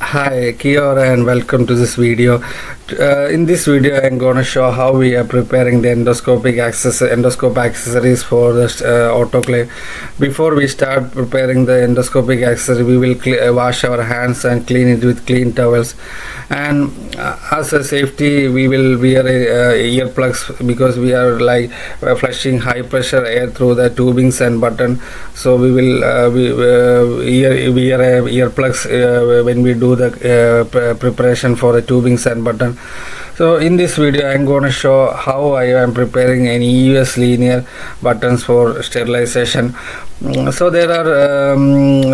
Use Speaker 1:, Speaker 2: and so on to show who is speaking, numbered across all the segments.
Speaker 1: Hi, Kiora, and welcome to this video. In this video, I'm going to show how we are preparing the endoscope accessories for the autoclave. Before we start preparing the endoscopic accessory, we will wash our hands and clean it with clean towels. And as a safety, we will wear earplugs because we are like flushing high pressure air through the tubings and button. So we will wear earplugs when we do the preparation for the tubings and button. So in this video I'm going to show how I am preparing any US linear buttons for sterilization. So there are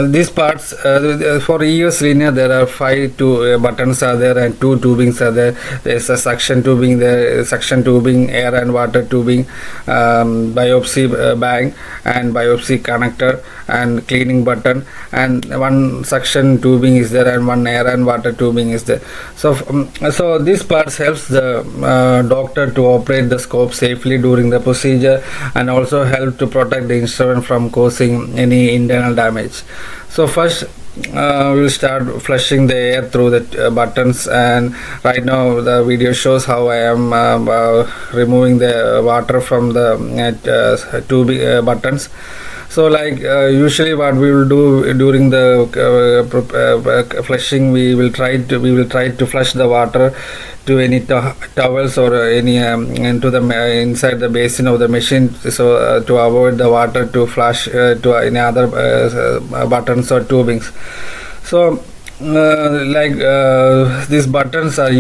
Speaker 1: these parts for EUS linear. There are five buttons are there and two tubings are there. There's a suction tubing there, suction tubing, air and water tubing, biopsy bag and biopsy connector and cleaning button, and one suction tubing is there and one air and water tubing is there. So these parts helps the doctor to operate the scope safely during the procedure and also help to protect the instrument from causing any internal damage. So first we'll start flushing the air through the buttons, and right now the video shows how I am removing the water from the two buttons. So like usually what we will do during the flushing, we will try to flush the water to any towels or any into the inside the basin of the machine, so to avoid the water to flush to any other buttons or tubings. So these buttons are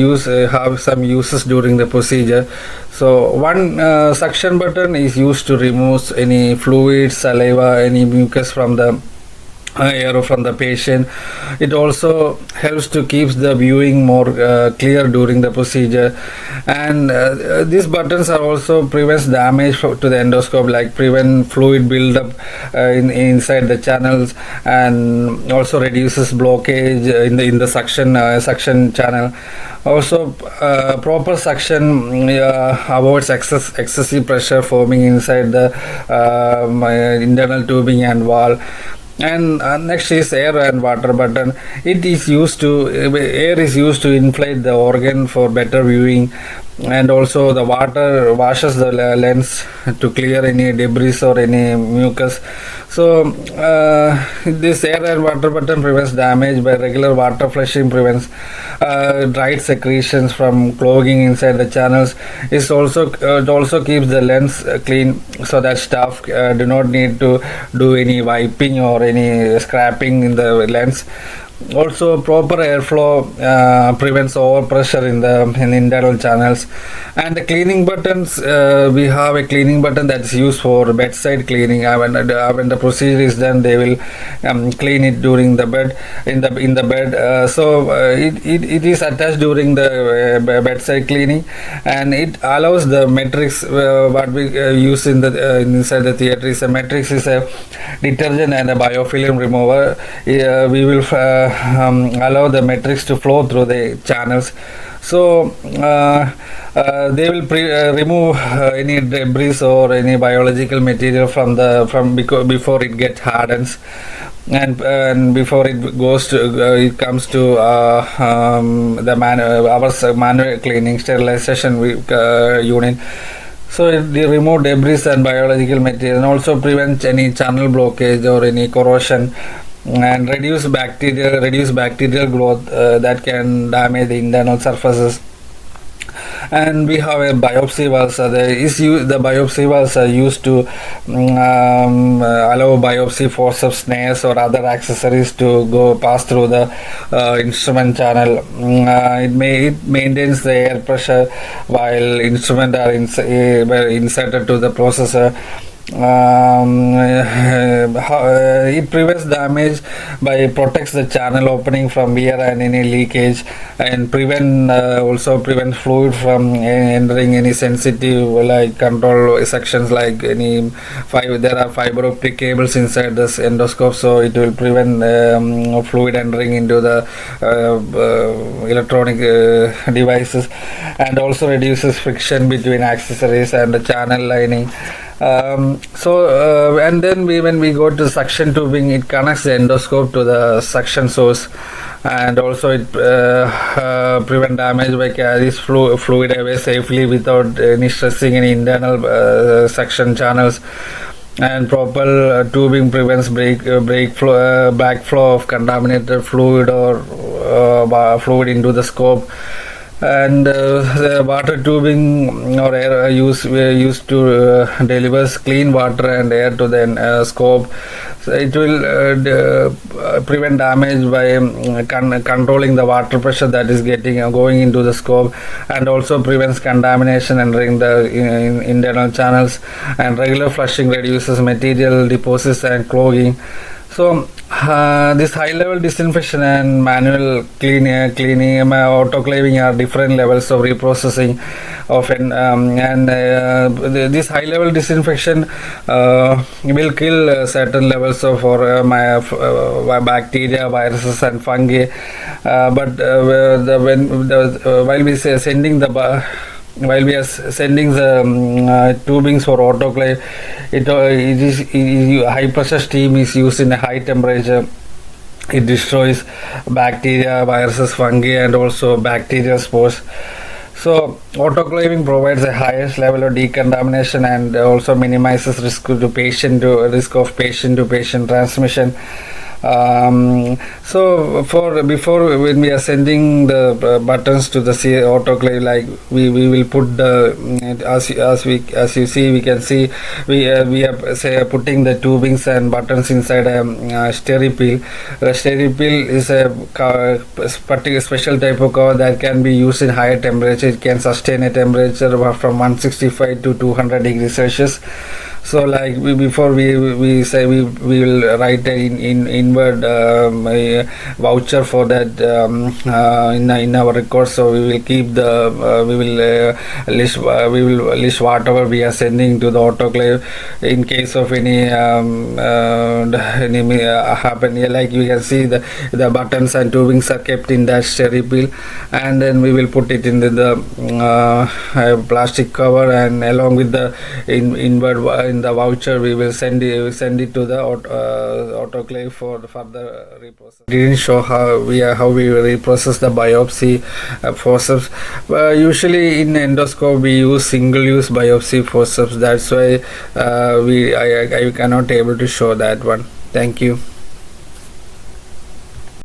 Speaker 1: have some uses during the procedure. So one suction button is used to remove any fluid, saliva, any mucus from the air from the patient. It also helps to keep the viewing more clear during the procedure, and these buttons are also prevents damage to the endoscope, like prevent fluid buildup inside the channels, and also reduces blockage in the suction channel. Also proper suction avoids excessive pressure forming inside the internal tubing and wall. And next is air and water button. Air is used to inflate the organ for better viewing, and also the water washes the lens to clear any debris or any mucus. So this air and water button prevents damage by regular water flushing, prevents dried secretions from clogging inside the channels. It also keeps the lens clean, so that staff do not need to do any wiping or any scraping in the lens. Also proper airflow prevents overpressure in the internal channels. And the cleaning buttons, we have a cleaning button that's used for bedside cleaning. When the procedure is done, they will clean it during the bed in the bed. So it is attached during the bedside cleaning, and it allows the matrix. What we use in the inside the theater is a matrix, is a detergent and a biofilm remover. We will allow the matrix to flow through the channels. So they will remove any debris or any biological material before it gets hardens, and before it goes to it comes to our manual cleaning sterilization unit. So they remove debris and biological material, and also prevent any channel blockage or any corrosion, and reduce bacterial growth that can damage the internal surfaces. And we have a biopsy valves. The biopsy valves are used to allow biopsy forceps, snares, or other accessories to pass through the instrument channel. It maintains the air pressure while instrument are inserted to the processor. It prevents damage by protects the channel opening from wear and any leakage, and also prevent fluid from entering any sensitive like control sections, like there are fiber optic cables inside this endoscope, so it will prevent fluid entering into the electronic devices, and also reduces friction between accessories and the channel lining. And then when we go to suction tubing, it connects the endoscope to the suction source, and also it prevent damage by carries fluid away safely without any stressing any internal suction channels. And proper tubing prevents backflow of contaminated fluid or fluid into the scope. And the water tubing or air used to delivers clean water and air to the scope. So it will prevent damage by controlling the water pressure that is getting going into the scope, and also prevents contamination entering the internal channels. And regular flushing reduces material deposits and clogging. So this high-level disinfection and manual cleaning, autoclaving are different levels of reprocessing of this high-level disinfection will kill certain levels of bacteria, viruses, and fungi. While we say while we are sending the tubings for autoclave, high pressure steam is used in a high temperature. It destroys bacteria, viruses, fungi, and also bacterial spores. So autoclaving provides a highest level of decontamination and also minimizes risk of patient to patient transmission. So before when we are sending the buttons to the autoclave, like we will put the as you see, we can see we are putting the tubings and buttons inside a steripeel. The steripeel is a particular special type of cover that can be used in higher temperature. It can sustain a temperature from 165 to 200 degrees Celsius. So like before we say we will write an inward voucher for that in our record. So we will keep the we will list whatever we are sending to the autoclave in case of any happen. Like you can see the buttons and tubings are kept in that steripeel, and then we will put it into the plastic cover, and along with the inward in the voucher we will send it to the autoclave for the further reprocess. Didn't show how we reprocess the biopsy forceps. Usually in endoscope we use single-use biopsy forceps. That's why I cannot able to show that one. Thank you.